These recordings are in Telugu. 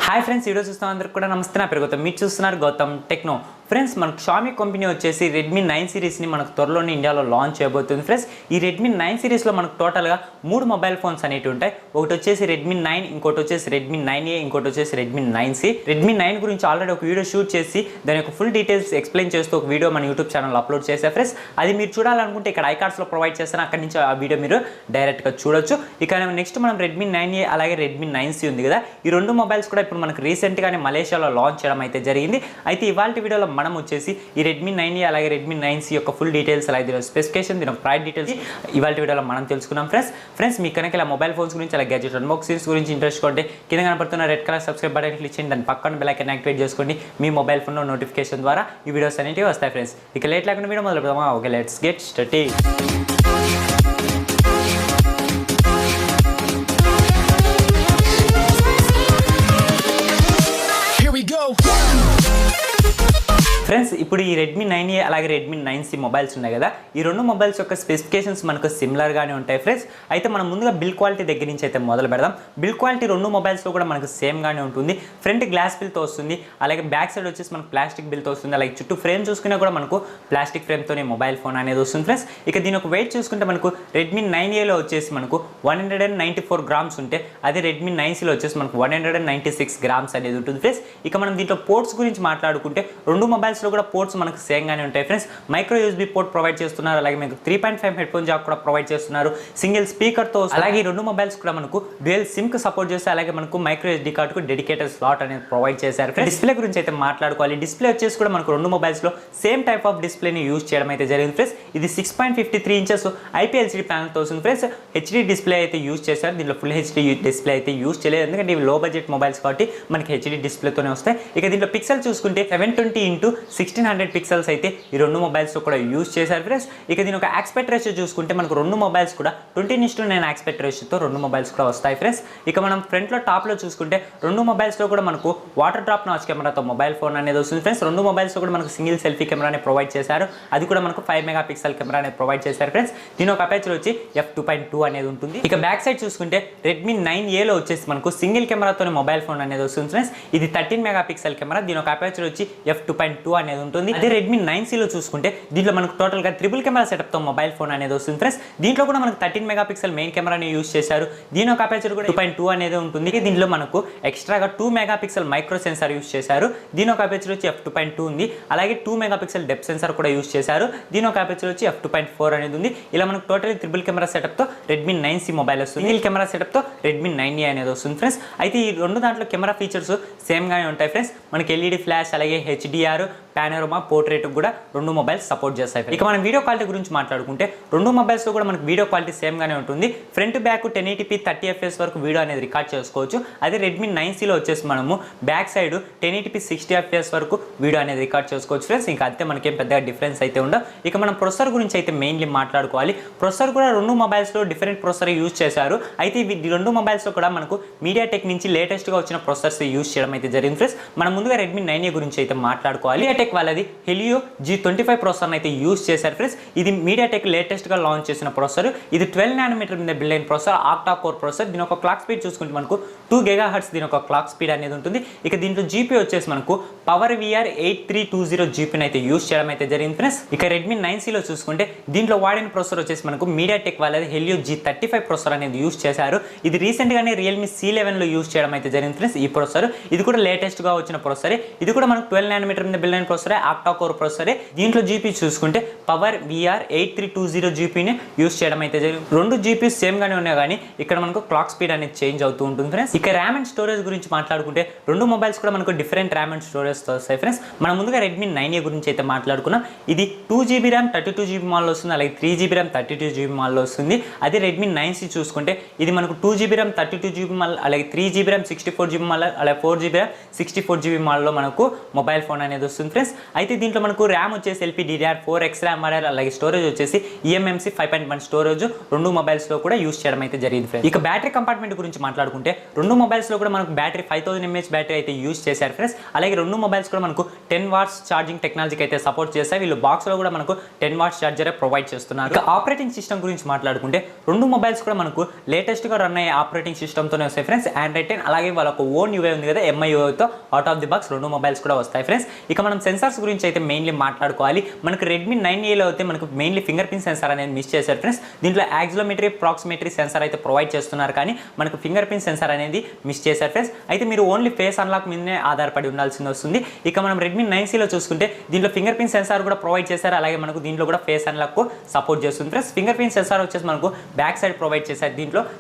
హాయ్ ఫ్రెండ్స్, వీడియో చూస్తున్న అందరికీ కూడా నమస్తే. నా పేరు గౌతమ్, మీరు చూస్తున్నారు గౌతమ్ టెక్నో. ఫ్రెండ్స్, మనకు షామీ కంపెనీ వచ్చేసి రెడ్మీ 9 సిరీస్ని మనకు త్వరలోనే ఇండియాలో లాంచ్ చేయబోతుంది. ఫ్రెండ్స్, ఈ రెడ్మీ 9 సిరీస్లో మనకు టోటల్గా 3 మొబైల్ ఫోన్స్ అనేవి ఉంటాయి. ఒకటి వచ్చేసి రెడ్మీ 9, ఇంకోటి వచ్చేసి రెడ్మీ 9A, ఇంకోటి వచ్చేసి రెడ్మీ 9C. రెడ్మీ 9 గురించి ఆల్రెడీ ఒక వీడియో షూట్ చేసి దాని యొక్క ఫుల్ డీటెయిల్స్ ఎక్స్ప్లెయిన్ చేస్తూ ఒక వీడియో మన యూట్యూబ్ ఛానల్లో అప్లోడ్ చేశాను. ఫ్రెండ్స్, అది మీరు చూడాలనుకుంటే ఇక్కడ ఐకార్డ్స్లో ప్రొవైడ్ చేస్తాను, అక్కడి నుంచి ఆ వీడియో మీరు డైరెక్ట్గా చూడొచ్చు. ఇక నెక్స్ట్ మనం రెడ్మీ 9A అలాగే రెడ్మీ 9C ఉంది కదా, ఈ రెండు మొబైల్స్ కూడా ఇప్పుడు మనకు రీసెంట్గానే మలేషియాలో లాంచ్ చేయడం అయితే జరిగింది. అయితే ఇవాళ వీడియోలో మనం వచ్చేసి ఈ రెడ్మీ 9A అలాగే రెడ్మీ 9C యొక్క ఫుల్ డీటెయిల్స్ అలాగే దీని స్పెసిఫికేషన్, దీని ప్రైస్ డీటెయిల్స్ ఇవాళ వీడియోలో మనం తెలుసుకున్నాం. ఫ్రెండ్స్ మీకు కనుక ఇలా మొబైల్ ఫోన్స్ గురించి అలాగే గ్యాడ్జెట్ అన్బాక్సింగ్స్ గురించి ఇంట్రెస్ట్ ఉంటే కింద కనబడుతున్న red colour subscribe button click చేయండి, దాని పక్కన బెల్ ఐకాన్ యాక్టివేట్ చేసుకోండి. మీ మొబైల్ ఫోన్లో నోటిఫికేషన్ ద్వారా ఈ వీడియోస్ అనేవి వస్తాయి. ఫ్రెండ్స్, ఇక లేట్ లేకుండా వీడియో మొదలు పెడదామా? Okay, let's get started. Friends, ఇప్పుడు ఈ రెడ్మీ 9A అలాగే రెడ్మీ 9C మొబైల్స్ ఉన్నాయి కదా, ఈ రెండు మొబైల్స్ యొక్క స్పెసిఫికేషన్స్ మనకు సిమిలర్గానే ఉంటాయి. ఫ్రెండ్స్, అయితే మనం ముందుగా బిల్ క్వాలిటీ దగ్గర నుంచి అయితే మొదలు పెడదాం. బిల్ క్వాలిటీ రెండు మొబైల్స్లో కూడా మనకు సేమ్గానే ఉంటుంది. ఫ్రంట్ గ్లాస్ బిల్తో వస్తుంది, అలాగే బ్యాక్ సైడ్ వచ్చేసి మనకు ప్లాస్టిక్ బిల్తో వస్తుంది. అలాగే చుట్టూ ఫ్రేమ్ చూసుకున్నా కూడా మనకు ప్లాస్టిక్ ఫ్రేమ్తోనే మొబైల్ ఫోన్ అనేది వస్తుంది. ఫ్రెండ్స్, ఇక దీని ఒక వెయిట్ చూసుకుంటే మనకు రెడ్మీ 9Aలో వచ్చేసి మనకు 194 గ్రామ్స్ ఉంటే, అదే రెడ్మీ 9Cలో వచ్చేసి మనకు 196 గ్రామ్స్ అనేది ఉంటుంది. ఫ్రెండ్స్, ఇక మనం దీంట్లో పోర్ట్స్ గురించి మాట్లాడుకుంటే రెండు మొబైల్స్లో కూడా పోర్ట్స్ మనకు సేమ్గానే ఉంటాయి. Friends, micro USB port provide చేస్తున్నారు, అలాగే మీకు 3.5 హెడ్ ఫోన్ జాక్ కూడా ప్రొవైడ్ చేస్తున్నారు సింగిల్ స్పీకర్తో. అలాగే ఈ రెండు మొబైల్స్ కూడా మనకు డ్యూయల్ సిమ్కి సపోర్ట్ చేస్తే, అలాగే మనకు మైక్రో ఎస్డీ కార్డుకు డెడికేటెడ్ స్లాట్ అనేది ప్రొవైడ్ చేశారు. డిస్ప్లే గురించి అయితే మాట్లాడుకోవాలి. డిస్ప్లే వచ్చేసి కూడా మనకు రెండు మొబైల్స్లో సేమ్ టైప్ ఆఫ్ డిస్ప్లేని యూజ్ చేయడం అయితే జరిగింది. ఫ్రెండ్స్, ఇది 6.53 ఇంచెస్ IPLCD ప్యానల్తో వస్తుంది. ఫ్రెండ్స్, హెచ్డీ డిస్ప్లే అయితే యూజ్ చేశారు. దీంట్లో ఫుల్ హెచ్డీ డిస్ప్లే అయితే యూజ్ చేయలేదు, ఎందుకంటే ఇవి లో బడ్జెట్ మొబైల్స్ కాబట్టి మనకి హెచ్డీ డిస్ప్లేతోనే వస్తాయి. ఇక దీంట్లో పిక్సెల్ చూసుకుంటే 720x1600 పిక్సెల్స్ అయితే ఈ రెండు మొబైల్స్లో కూడా యూజ్ చేశారు. ఫ్రెండ్స్, ఇక దీని ఒక ఆస్పెక్ట్ రేషియో చూసుకుంటే మనకు రెండు మొబైల్స్ కూడా 20:9 ఆస్పెక్ట్ రేషియోతో రెండు మొబైల్స్ కూడా వస్తాయి. ఫ్రెండ్స్, ఇక మనం ఫ్రంట్లో టాప్లో చూసుకుంటే రెండు మొబైల్స్లో కూడా మనకు వాటర్ డ్రాప్ నాచ్ కెమెరాతో మొబైల్ ఫోన్ అనేది వస్తుంది. ఫ్రెండ్స్, రెండు మొబైల్స్లో కూడా మనకు సింగిల్ సెల్ఫీ కెమెరాని ప్రొవైడ్ చేశారు, అది కూడా మనకు 5 మెగాపిక్సెల్ కెమెరా అనేది ప్రొవైడ్ చేశారు. ఫ్రెండ్స్, దీని ఒక అపేచర్ వచ్చి f2.2 అనేది ఉంటుంది. ఇక బ్యాక్ సైడ్ చూసుకుంటే రెడ్మీ 9Aలో వచ్చేసి మనకు సింగిల్ కెమెరాతో మొబైల్ ఫోన్ అనేది వస్తుంది. ఫ్రెండ్స్, ఇది 13 మెగాపిక్సెల్ కెమెరా, దీని ఒక అపేచర్ వచ్చి f2.2 అనేది ఉంటుంది. అదే రెడ్మీ 9Cలో చూసుకుంటే దీంట్లో మనకు టోటల్గా ట్రిపుల్ కెమెరా సెటప్తో మొబైల్ ఫోన్ అనేది వస్తుంది. ఫ్రెండ్స్, దీంట్లో కూడా మనకు 13 మెగాపిక్సెల్ మెయిన్ కెమెరాని యూజ్ చేశారు, దీని ఒక అపేచర్ కూడా 2.2 అనేది ఉంటుంది. దీంట్లో మనకు ఎక్స్ట్రాగా 2 మెగాపిక్సెల్ మైక్రో సెన్సార్ యూజ్ చేశారు, దీని ఒక అపేచర్ వచ్చి f2.2 ఉంది. అలాగే 2 మెగాపిక్సెల్ డెప్త్ సెన్సార్ కూడా యూజ్ చేశారు, దీని ఒక అపేచర్ వచ్చి f2.4 అనేది ఉంది. ఇలా మనకు టోటల్ ట్రిపుల్ కెమెరా సెటప్తో రెడ్మీ 9C మొబైల్ వస్తుంది, సింగిల్ కెమెరా సెటప్తో రెడ్మీ 9A అనేది వస్తుంది. ఫ్రెండ్స్, అయితే ఈ రెండు దాంట్లో కెమెరా ఫీచర్స్ సేమ్గానే ఉంటాయి. ఫ్రెండ్స్, మనకి ఎల్ఈడి ఫ్లాష్ అలాగే HDR పానోరమా పోర్ట్రేట్ కూడా రెండు మొబైల్స్ సపోర్ట్ చేస్తాయి. ఇక మనం వీడియో క్వాలిటీ గురించి మాట్లాడుకుంటే రెండు మొబైల్స్లో కూడా మనకు వీడియో క్వాలిటీ సేమ్గానే ఉంటుంది. ఫ్రంట్ బ్యాక్ 1080p 30 FPS వరకు వీడియో అనేది రికార్డ్ చేసుకోవచ్చు. అదే రెడ్మీ 9Cలో వచ్చేసి మనము బ్యాక్ సైడ్ 1080p 60 FPS వరకు వీడియో అనేది రికార్డ్ చేసుకోవచ్చు. ఫ్రెండ్స్, ఇంకా అంతే, మనకేం పెద్దగా డిఫరెన్స్ అయితే ఉండవు. ఇక మనం ప్రొసెసర్ గురించి అయితే మెయిన్లీ మాట్లాడుకోవాలి. ప్రొసెసర్ కూడా రెండు మొబైల్స్లో డిఫరెంట్ ప్రొసెసర్ యూజ్ చేశారు. అయితే ఈ రెండు మొబైల్స్లో కూడా మనకు మీడియాటెక్ నుంచి లేటెస్ట్గా వచ్చిన ప్రొసెసర్స్ యూజ్ చేయడం అయితే జరిగింది. ఫ్రెండ్స్, మనం ముందుగా రెడ్మీ 9A గురించి అయితే మాట్లాడుకోవాలి. మీడియాటెక్ వాళ్ళది హెలియో G25 ప్రొసెసర్ అయితే యూజ్ చేశారు. ఫ్రెండ్స్, ఇది మీడియాటెక్ లేటెస్ట్గా లాంచ్ చేసిన ప్రొసెసర్. ఇది 12 నానోమీటర్ మీద బిల్డ్ అయిన ప్రొసెసర్, ఆక్టా కోర్ ప్రొసెసర్. దీని ఒక క్లాక్ స్పీడ్ చూసుకుంటే మనకు 2 GHz దీని ఒక క్లాక్ స్పీడ్ అనేది ఉంటుంది. ఇక దీంట్లో జీపీ వచ్చేసి మనకు పవర్ VR 8320 జీపీని అయితే యూజ్ చేయడం అయితే జరిగింది. ఫ్రెండ్స్, ఇక రెడ్మీ 9Cలో చూసుకుంటే దీంట్లో వాడిన ప్రొసెసర్ వచ్చేసి మనకు మీడియాటెక్ వాళ్ళది హెలియో G35 ప్రొసెసర్ అనేది యూజ్ చేశారు. ఇది రీసెంట్గానే రియల్మీ C11లో యూజ్ చేయడం అయితే జరిగింది. ఫ్రెండ్స్, ఈ ప్రొసెసర్ ఇది కూడా లేటెస్ట్గా వచ్చిన ప్రొసెసరే. ఇది కూడా మనకు 12 నానోమీటర్ మీద బిల్డ్ అయిన ప్రొసెసరే, ఆక్టా కోర్ ప్రొసెసరే. దీంట్లో జీపీ చూసుకుంటే పవర్ VR 8320 జీపీని యూజ్ చేయడం అయితే జరిగింది. రెండు జీపీ సేమ్గానే ఉన్నాయి, కానీ ఇక్కడ మనకు క్లాక్ స్పీడ్ అనేది చేంజ్ అవుతూ ఉంటుంది. ఫ్రెండ్స్, ఇక ర్యామ్ అండ్ స్టోరేజ్ గురించి మాట్లాడుకుంటే రెండు మొబైల్స్ కూడా మనకు డిఫరెంట్ ర్యామ్ అండ్ స్టోరేజ్తో వస్తాయి. ఫ్రెండ్స్, మనం ముందుగా రెడ్మీ 9A గురించి అయితే మాట్లాడుకున్నాం. ఇది 2GB ర్యామ్ 32GB మాల్లో వస్తుంది, అలాగే 3GB ర్యామ్ 32GB మాల్లో వస్తుంది. అదే రెడ్మీ 9C చూసుకుంటే ఇది మనకు 2GB ర్యామ్ 32GB మాల్, అలాగే 3GB ర్యామ్ 64GB మాల్, అలాగే 4GB ర్యామ్ 64GB మాల్లో మనకు మొబైల్ ఫోన్ అనేది వస్తుంది. ఫ్రెండ్స్. అయితే దీంట్లో మనకు ర్యామ్ వచ్చేసి LPDDR4X ర్యామ్ వాడారు, అలాగే స్టోరేజ్ వచ్చేసి eMMC 5.1 స్టోరేజ్ రెండు మొబైల్స్లో కూడా యూస్ చేయడం అయితే జరిగింది ఫ్రెండ్స్. ఇక బ్యాటరీ కంపార్ట్మెంట్ గురించి మాట్లాడుకుంటే రెండు మొబైల్స్లో కూడా మనకు బ్యాటరీ 5000 mAh బ్యాటరీ అయితే యూస్ చేశారు ఫ్రెండ్స్. అలాగే రెండు మొబైల్స్ కూడా మనకు 10 వాట్స్ ఛార్జింగ్ టెక్నాలజీకి అయితే సపోర్ట్ చేస్తాయి. వీళ్ళు బాక్స్లో కూడా మనకు 10 వాట్స్ ఛార్జర్ ప్రొవైడ్ చేస్తున్నారు. ఇక ఆపరేటింగ్ సిస్టమ్ గురించి మాట్లాడుకుంటే రెండు మొబైల్స్ కూడా మనకు లేటెస్ట్గా రన్ అయ్యే ఆపరేటింగ్ సిస్టమ్తోనే వస్తాయి ఫ్రెండ్స్. Android 10 అలాగే వాళ్ళకు ఓన్ యూఐ ఉంది కదా, MI యూఐతో అవుట్ ఆఫ్ ది బాక్స్ రెండు మొబైల్స్ కూడా వస్తాయి ఫ్రెండ్స్. ఇక మనం సెన్సార్స్ గురించి అయితే మెయిన్లీ మాట్లాడుకోవాలి. మనకు Redmi 9Aలో అయితే మనకు మెయిన్లీ ఫింగర్ ప్రింట్ సెన్సార్ అనేది మిస్ చేశారు ఫ్రెండ్స్. దీంట్లో యాక్సిలోమెట్రీ ప్రాక్సిమెట్రీ సెన్సార్ అయితే ప్రొవైడ్ చేస్తున్నారు, కానీ మనకు ఫింగర్ ప్రింట్ సెన్సార్ అనేది మిస్ చేశారు ఫ్రెండ్స్. అయితే మీరు ఓన్లీ ఫేస్ అన్లాక్ మీదనే ఆధారపడి ఉండాల్సి వస్తుంది. ఇక మనం Redmi 9Cలో చూసుకుంటే దీంట్లో ఫింగర్ ప్రింట్ సెన్సార్ కూడా ప్రొవైడ్ చేశారు, అలాగే మనకు దీంట్లో కూడా ఫేస్ అన్లాక్ సపోర్ట్ చేస్తుంది ఫ్రెండ్స్. ఫింగర్ ప్రింట్ సెన్సార్ వచ్చేసి మనకు బ్యాక్ సైడ్ ప్రొవైడ్ చేశారు.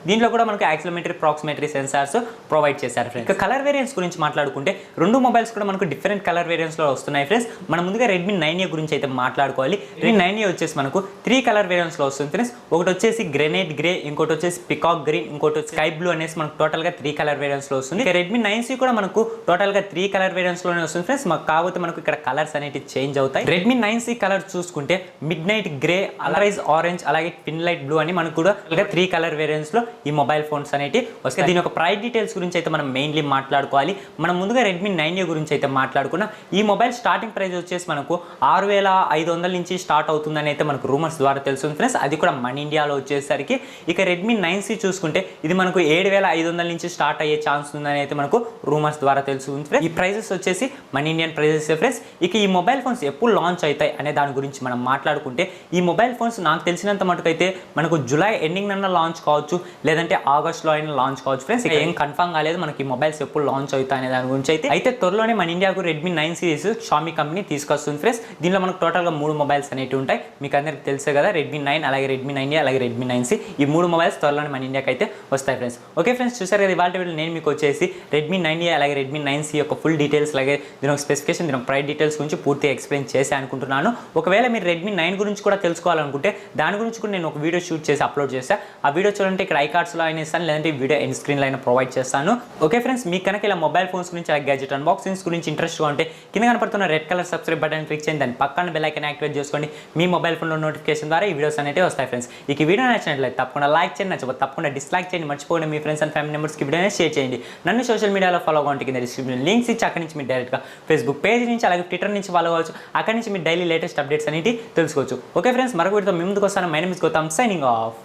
దీంట్లో కూడా మనకు యాక్సిలోమెట్రీ ప్రాక్సిమెట్రీ సెన్సార్స్ ప్రొవైడ్ చేశారు ఫ్రెండ్స్. ఇక కలర్ వేరియంట్స్ గురించి మాట్లాడుకుంటే రెండు మొబైల్స్ కూడా మనకు డిఫరెంట్ కలర్ వేరియంట్స్ లో వస్తున్నాయి ఫ్రెండ్స్. మనం ముందుగా Redmi 9A గురించి అయితే మాట్లాడుకోవాలి. Redmi 9A వచ్చేసి మనకు 3 కలర్ వేరియంట్స్ లో వస్తుంది ఫ్రెండ్స్. ఒకటి వచ్చేసి గ్రెనైట్ గ్రే, ఇంకోటి వచ్చేసి పికాక్ గ్రీన్, ఇంకోటి వచ్చి స్కై బ్లూ అనేసి మనకు టోటల్ గా 3 కలర్ వేరియంట్స్ లో వస్తుంది. ఇక Redmi 9C కూడా మనకు టోటల్ గా 3 కలర్ వేరియంట్స్ లోనే వస్తుంది ఫ్రెండ్స్. కాకపోతే మనకు ఇక్కడ కలర్స్ అనేవి చేంజ్ అవుతాయి. Redmi 9C కలర్ చూసుకుంటే మిడ్ నైట్ గ్రే, అలరైజ్ ఆరెంజ్, అలాగే ట్విన్ లైట్ బ్లూ అని మనకు కూడా 3 కలర్ వేరియంట్స్ లో ఈ మొబైల్ ఫోన్స్ అనేవి వస్తాయి. దీని యొక్క ప్రైస్ డీటెయిల్స్ గురించి అయితే మనం మెయిన్లీ మాట్లాడుకోవాలి. మనం ముందుగా Redmi 9A గురించి అయితే మాట్లాడుకున్నాం. ఈ మొబైల్ స్టార్టింగ్ ప్రైస్ వచ్చేసి మనకు 6500 నుంచి స్టార్ట్ అవుతుందని అయితే మనకు రూమర్స్ ద్వారా తెలుస్తుంది ఫ్రెండ్స్. అది కూడా మన ఇండియాలో వచ్చేసరికి. ఇక Redmi 9C చూసుకుంటే ఇది మనకు 7500 నుంచి స్టార్ట్ అయ్యే ఛాన్స్ ఉందని అయితే మనకు రూమర్స్ ద్వారా తెలుస్తుంది ఫ్రెండ్స్. ఈ ప్రైజెస్ వచ్చేసి మన ఇండియన్ ప్రైజెస్ ఫ్రెండ్స్. ఇక ఈ మొబైల్ ఫోన్స్ ఎప్పుడు లాంచ్ అవుతాయి అనే దాని గురించి మనం మాట్లాడుకుంటే ఈ మొబైల్ ఫోన్స్ నాకు తెలిసినంత మటుకు అయితే మనకు జూలై ఎండింగ్ అన్న లాంచ్ కావచ్చు, లేదంటే ఆగస్ట్లో అయినా లాంచ్ కావచ్చు ఫ్రెండ్స్. ఇక ఏం కన్ఫర్మ్ కాలేదు మనకి ఈ మొబైల్స్ ఎప్పుడు లాంచ్ అవుతాయి అనే దాని గురించి అయితే త్వరలోనే మన ఇండియాకు Redmi 9 సిరీస్ Xiaomi కంపెనీ తీసుకొస్తుంది ఫ్రెండ్స్. దీనిలో మనకు టోటల్గా 3 మొబైల్స్ అనేవి ఉంటాయి. మీకు అందరికి తెలుసు కదా, Redmi 9, అలాగే Redmi 9A, అలాగే Redmi 9C ఈ 3 మొబైల్స్ త్వరలోనే మన ఇండియాకి అయితే వస్తాయి ఫ్రెండ్స్. ఓకే ఫ్రెండ్స్, చూసారు కదా ఇవాళ వీడియో నేను మీకు వచ్చేసి Redmi 9A అలాగే Redmi 9C యొక్క ఫుల్ డీటెయిల్స్, అలాగే దీని ఒక స్పెసిఫికేషన్, దీని ప్రైస్ డీటెయిల్స్ గురించి పూర్తిగా ఎక్స్ప్లెయిన్ చేసి అనుకుంటున్నాను. ఒకవేళ మీరు Redmi 9 గురించి కూడా తెలుసుకోవాలనుకుంటే దాని గురించి కూడా నేను ఒక వీడియో షూట్ చేసి అప్లోడ్ చేస్తాను. ఆ వీడియో చూడండి, ఇక్కడ ఐకార్డ్స్లో అయినా ఇస్తాను, లేదంటే వీడియో ఎండ్ స్క్రీన్లో అయినా ప్రొవైడ్ చేస్తాను. ఓకే ఫ్రెండ్స్, మీకు కనుక ఇలా మొబైల్ ఫోన్స్ గురించి, అలాగే గ్యాజెట్ అన్బాక్సింగ్స్ గురించి ఇంట్రెస్ట్గా ఉంటే కింద కనపడుతున్న red colour subscribe button click చేయండి, దాని పక్కన బెల్ ఐకాన్ యాక్టివేట్ చేసుకోండి. మీ మొబైల్ ఫోన్లో నోటిఫికేషన్ ద్వారా ఈ వీడియోస్ అనేవి వస్తాయి ఫ్రెండ్స్. ఈ వీడియో నచ్చినట్లయితే తప్పకుండా లైక్ చేయండి, నచ్చకపోతే తప్పకుండా డిస్లైక్ చేయండి, మర్చిపోండి మీ ఫ్రెండ్స్ అండ్ ఫ్యామిలీ మెంబర్స్కి వీడియోని షేర్ చేయండి. నన్ను సోషల్ మీడియాలో ఫాలో అవ్వండి, కింద డిస్క్రిప్షన్ లింక్స్ ఇచ్చి అక్కడి నుంచి మీరు డైరెక్ట్గా ఫేస్బుక్ పేజ్ నుంచి, అలాగే ట్విట్టర్ నుంచి ఫాలో అవ్వచ్చు. అక్కడి నుంచి మీరు డైలీ లేటెస్ట్ అప్డేట్స్ అనేవి తెలుసుకోవచ్చు. ఓకే ఫ్రెండ్స్, మరొక వీడియోతో మీ ముందుకు వస్తాను. My name is Gautam, signing of.